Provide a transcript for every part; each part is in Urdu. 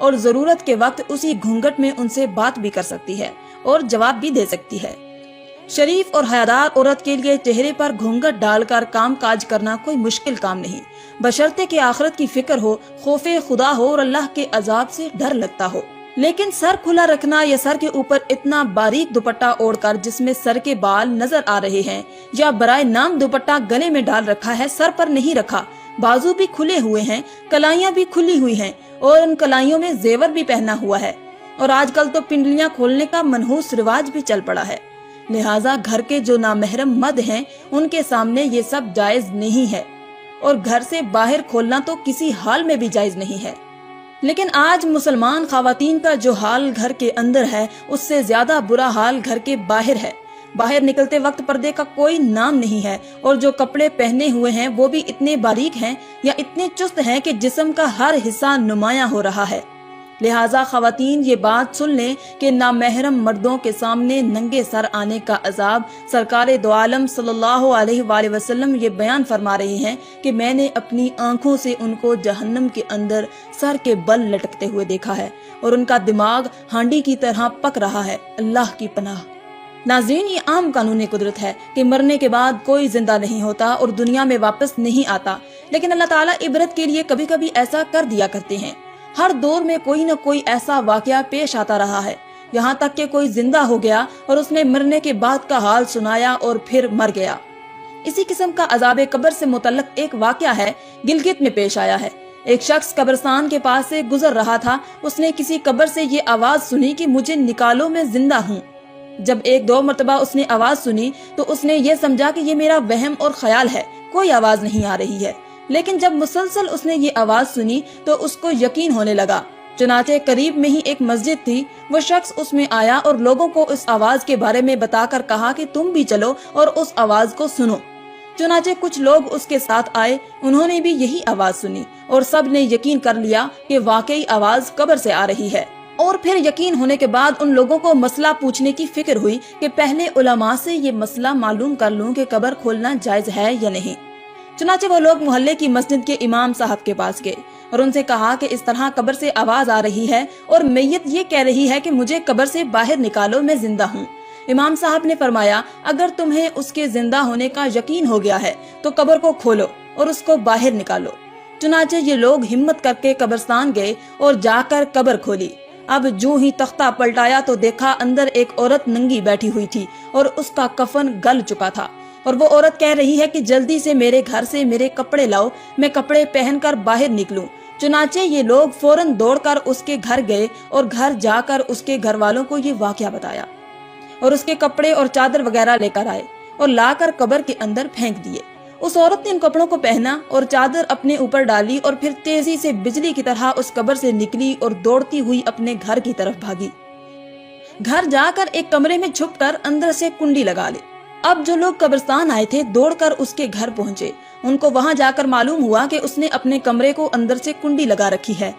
اور ضرورت کے وقت اسی گھونگھٹ میں ان سے بات بھی کر سکتی ہے اور جواب بھی دے سکتی ہے۔ شریف اور حیادار عورت کے لیے چہرے پر گھونگھٹ ڈال کر کام کاج کرنا کوئی مشکل کام نہیں، بشرطے کہ آخرت کی فکر ہو، خوف خدا ہو اور اللہ کے عذاب سے ڈر لگتا ہو۔ لیکن سر کھلا رکھنا یا سر کے اوپر اتنا باریک دوپٹہ اوڑھ کر جس میں سر کے بال نظر آ رہے ہیں، یا برائے نام دوپٹہ گلے میں ڈال رکھا ہے، سر پر نہیں رکھا، بازو بھی کھلے ہوئے ہیں، کلائیاں بھی کھلی ہوئی ہیں اور ان کلائیوں میں زیور بھی پہنا ہوا ہے، اور آج کل تو پنڈلیاں کھولنے کا منحوس رواج بھی چل پڑا ہے۔ لہٰذا گھر کے جو نامحرم مرد ہیں ان کے سامنے یہ سب جائز نہیں ہے، اور گھر سے باہر کھولنا تو کسی حال میں بھی جائز نہیں ہے۔ لیکن آج مسلمان خواتین کا جو حال گھر کے اندر ہے اس سے زیادہ برا حال گھر کے باہر ہے۔ باہر نکلتے وقت پردے کا کوئی نام نہیں ہے، اور جو کپڑے پہنے ہوئے ہیں وہ بھی اتنے باریک ہیں یا اتنے چست ہیں کہ جسم کا ہر حصہ نمایاں ہو رہا ہے۔ لہٰذا خواتین یہ بات سن لیں کہ نامحرم مردوں کے سامنے ننگے سر آنے کا عذاب سرکار دو عالم صلی اللہ علیہ وآلہ وسلم یہ بیان فرما رہے ہیں کہ میں نے اپنی آنکھوں سے ان کو جہنم کے اندر سر کے بل لٹکتے ہوئے دیکھا ہے، اور ان کا دماغ ہانڈی کی طرح پک رہا ہے۔ اللہ کی پناہ۔ ناظرین، یہ عام قانون قدرت ہے کہ مرنے کے بعد کوئی زندہ نہیں ہوتا اور دنیا میں واپس نہیں آتا، لیکن اللہ تعالیٰ عبرت کے لیے کبھی کبھی ایسا کر دیا کرتے ہیں۔ ہر دور میں کوئی نہ کوئی ایسا واقعہ پیش آتا رہا ہے، یہاں تک کہ کوئی زندہ ہو گیا اور اس نے مرنے کے بعد کا حال سنایا اور پھر مر گیا۔ اسی قسم کا عذاب قبر سے متعلق ایک واقعہ ہے، گلگت میں پیش آیا ہے۔ ایک شخص قبرستان کے پاس سے گزر رہا تھا، اس نے کسی قبر سے یہ آواز سنی کہ مجھے نکالو، میں زندہ ہوں۔ جب ایک دو مرتبہ اس نے آواز سنی تو اس نے یہ سمجھا کہ یہ میرا وہم اور خیال ہے، کوئی آواز نہیں آ رہی ہے۔ لیکن جب مسلسل اس نے یہ آواز سنی تو اس کو یقین ہونے لگا۔ چنانچہ قریب میں ہی ایک مسجد تھی، وہ شخص اس میں آیا اور لوگوں کو اس آواز کے بارے میں بتا کر کہا کہ تم بھی چلو اور اس آواز کو سنو۔ چنانچہ کچھ لوگ اس کے ساتھ آئے، انہوں نے بھی یہی آواز سنی اور سب نے یقین کر لیا کہ واقعی آواز قبر سے آ رہی ہے۔ اور پھر یقین ہونے کے بعد ان لوگوں کو مسئلہ پوچھنے کی فکر ہوئی کہ پہلے علماء سے یہ مسئلہ معلوم کر لوں کہ قبر کھولنا جائز ہے یا نہیں۔ چنانچہ وہ لوگ محلے کی مسجد کے امام صاحب کے پاس گئے اور ان سے کہا کہ اس طرح قبر سے آواز آ رہی ہے اور میت یہ کہہ رہی ہے کہ مجھے قبر سے باہر نکالو، میں زندہ ہوں۔ امام صاحب نے فرمایا، اگر تمہیں اس کے زندہ ہونے کا یقین ہو گیا ہے تو قبر کو کھولو اور اس کو باہر نکالو۔ چنانچہ یہ لوگ ہمت کر کے قبرستان گئے اور جا کر قبر کھولی۔ اب جو ہی تختہ پلٹایا تو دیکھا اندر ایک عورت ننگی بیٹھی ہوئی تھی اور اس کا کفن گل چکا تھا، اور وہ عورت کہہ رہی ہے کہ جلدی سے میرے گھر سے میرے کپڑے لاؤ، میں کپڑے پہن کر باہر نکلوں۔ چنانچہ یہ لوگ فوراً دوڑ کر اس کے گھر گئے اور گھر جا کر اس کے گھر والوں کو یہ واقعہ بتایا، اور اس کے کپڑے اور چادر وغیرہ لے کر آئے اور لا کر قبر کے اندر پھینک دیے۔ اس عورت نے ان کپڑوں کو پہنا اور چادر اپنے اوپر ڈالی اور پھر تیزی سے بجلی کی طرح اس قبر سے نکلی اور دوڑتی ہوئی اپنے گھر کی طرف بھاگی۔ گھر جا کر ایک کمرے میں چھپ کر اندر سے کنڈی لگا لی۔ اب جو لوگ قبرستان آئے تھے دوڑ کر اس کے گھر پہنچے، ان کو وہاں جا کر معلوم ہوا کہ اس نے اپنے کمرے کو اندر سے کنڈی لگا رکھی ہے۔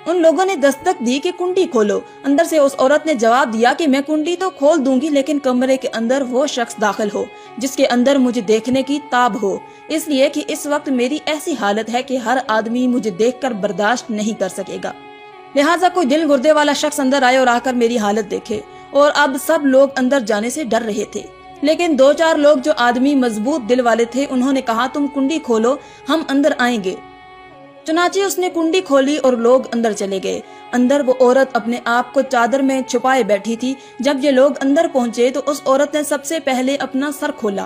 ان لوگوں نے دستک دی کہ کنڈی کھولو۔ اندر سے اس عورت نے جواب دیا کہ میں کنڈی تو کھول دوں گی، لیکن کمرے کے اندر وہ شخص داخل ہو جس کے اندر مجھے دیکھنے کی تاب ہو، اس لیے کہ اس وقت میری ایسی حالت ہے کہ ہر آدمی مجھے دیکھ کر برداشت نہیں کر سکے گا، لہٰذا کوئی دل گردے والا شخص اندر آئے اور آ کر میری حالت دیکھے۔ اور اب سب لوگ اندر جانے سے ڈر رہے تھے، لیکن دو چار لوگ جو آدمی مضبوط دل والے تھے انہوں نے کہا تم کنڈی کھولو، ہم اندر آئیں گے۔ چنانچہ اس نے کنڈی کھولی اور لوگ اندر چلے گئے۔ اندر وہ عورت اپنے آپ کو چادر میں چھپائے بیٹھی تھی۔ جب یہ لوگ اندر پہنچے تو اس عورت نے سب سے پہلے اپنا سر کھولا۔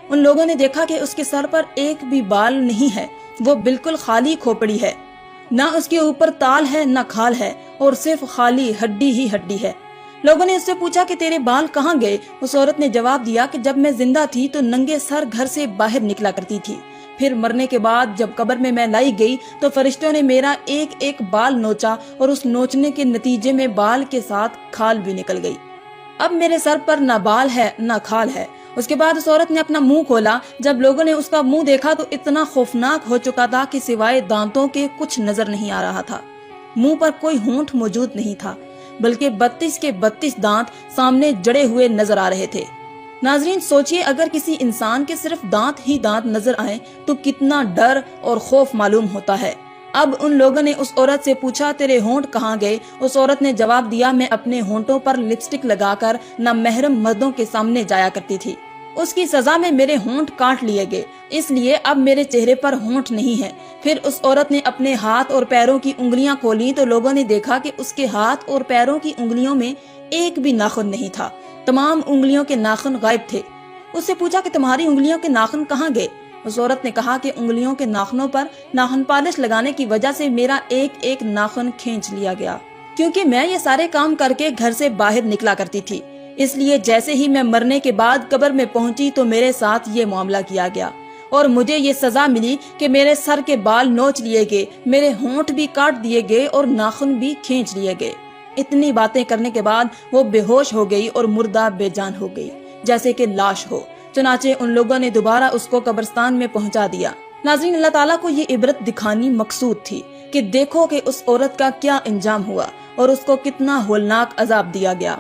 ان لوگوں نے دیکھا کہ اس کے سر پر ایک بھی بال نہیں ہے، وہ بالکل خالی کھوپڑی ہے، نہ اس کے اوپر تال ہے نہ کھال ہے، اور صرف خالی ہڈی ہی ہڈی ہے۔ لوگوں نے اس سے پوچھا کہ تیرے بال کہاں گئے؟ اس عورت نے جواب دیا کہ جب میں زندہ تھی تو ننگے سر گھر سے باہر نکلا کرتی تھی، پھر مرنے کے بعد جب قبر میں لائی گئی تو فرشتوں نے میرا ایک ایک بال نوچا، اور اس نوچنے کے نتیجے میں بال کے ساتھ کھال بھی نکل گئی۔ اب میرے سر پر نہ بال ہے نہ کھال ہے۔ اس کے بعد اس عورت نے اپنا منہ کھولا۔ جب لوگوں نے اس کا منہ دیکھا تو اتنا خوفناک ہو چکا تھا کہ سوائے دانتوں کے کچھ نظر نہیں آ رہا تھا۔ منہ پر کوئی ہونٹ موجود نہیں تھا، بلکہ 32 کے 32 دانت سامنے جڑے ہوئے نظر آ رہے تھے۔ ناظرین سوچئے، اگر کسی انسان کے صرف دانت ہی دانت نظر آئیں تو کتنا ڈر اور خوف معلوم ہوتا ہے۔ اب ان لوگوں نے اس عورت سے پوچھا تیرے ہونٹ کہاں گئے؟ اس عورت نے جواب دیا میں اپنے ہونٹوں پر لپسٹک لگا کر نامحرم مردوں کے سامنے جایا کرتی تھی، اس کی سزا میں میرے ہونٹ کاٹ لیے گئے، اس لیے اب میرے چہرے پر ہونٹ نہیں ہے۔ پھر اس عورت نے اپنے ہاتھ اور پیروں کی انگلیاں کھولی تو لوگوں نے دیکھا کہ اس کے ہاتھ اور پیروں کی انگلیوں میں ایک بھی ناخن نہیں تھا، تمام انگلیوں کے ناخن غائب تھے۔ اس سے پوچھا کہ تمہاری انگلیوں کے ناخن کہاں گئے؟ اس عورت نے کہا کہ انگلیوں کے ناخنوں پر ناخن پالش لگانے کی وجہ سے میرا ایک ایک ناخن کھینچ لیا گیا، کیونکہ میں یہ سارے کام کر کے گھر سے باہر نکلا کرتی تھی، اس لیے جیسے ہی میں مرنے کے بعد قبر میں پہنچی تو میرے ساتھ یہ معاملہ کیا گیا اور مجھے یہ سزا ملی کہ میرے سر کے بال نوچ لیے گئے، میرے ہونٹ بھی کاٹ دیے گئے اور ناخن بھی کھینچ لیے گئے۔ اتنی باتیں کرنے کے بعد وہ بے ہوش ہو گئی اور مردہ بے جان ہو گئی، جیسے کہ لاش ہو۔ چنانچہ ان لوگوں نے دوبارہ اس کو قبرستان میں پہنچا دیا۔ ناظرین، اللہ تعالیٰ کو یہ عبرت دکھانی مقصود تھی کہ دیکھو کہ اس عورت کا کیا انجام ہوا اور اس کو کتنا ہولناک عذاب دیا گیا۔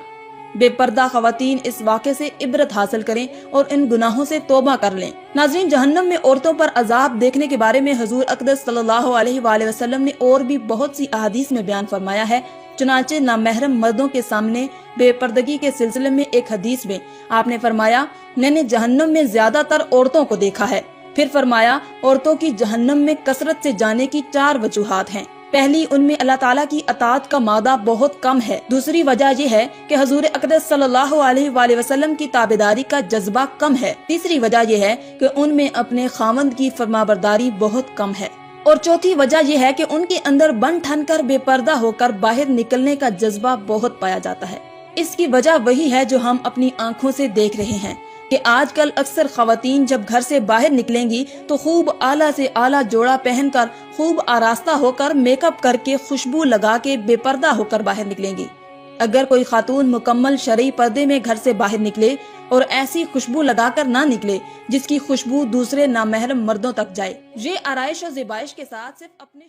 بے پردہ خواتین اس واقعے سے عبرت حاصل کریں اور ان گناہوں سے توبہ کر لیں۔ ناظرین، جہنم میں عورتوں پر عذاب دیکھنے کے بارے میں حضور اقدس صلی اللہ علیہ وآلہ وسلم نے اور بھی بہت سی احادیث میں بیان فرمایا ہے۔ چنانچہ نامحرم مردوں کے سامنے بے پردگی کے سلسلے میں ایک حدیث میں آپ نے فرمایا، میں نے جہنم میں زیادہ تر عورتوں کو دیکھا ہے۔ پھر فرمایا، عورتوں کی جہنم میں کثرت سے جانے کی 4 وجوہات ہیں۔ پہلی، ان میں اللہ تعالیٰ کی اطاعت کا مادہ بہت کم ہے۔ دوسری وجہ یہ ہے کہ حضور اقدس صلی اللہ علیہ وآلہ وسلم کی تابعداری کا جذبہ کم ہے۔ تیسری وجہ یہ ہے کہ ان میں اپنے خاوند کی فرمانبرداری بہت کم ہے۔ اور چوتھی وجہ یہ ہے کہ ان کے اندر بن ٹھن کر بے پردہ ہو کر باہر نکلنے کا جذبہ بہت پایا جاتا ہے۔ اس کی وجہ وہی ہے جو ہم اپنی آنکھوں سے دیکھ رہے ہیں کہ آج کل اکثر خواتین جب گھر سے باہر نکلیں گی تو خوب اعلیٰ سے اعلیٰ جوڑا پہن کر، خوب آراستہ ہو کر، میک اپ کر کے، خوشبو لگا کے بے پردہ ہو کر باہر نکلیں گی۔ اگر کوئی خاتون مکمل شرعی پردے میں گھر سے باہر نکلے اور ایسی خوشبو لگا کر نہ نکلے جس کی خوشبو دوسرے نامحرم مردوں تک جائے، یہ آرائش و زیبائش کے ساتھ صرف اپنے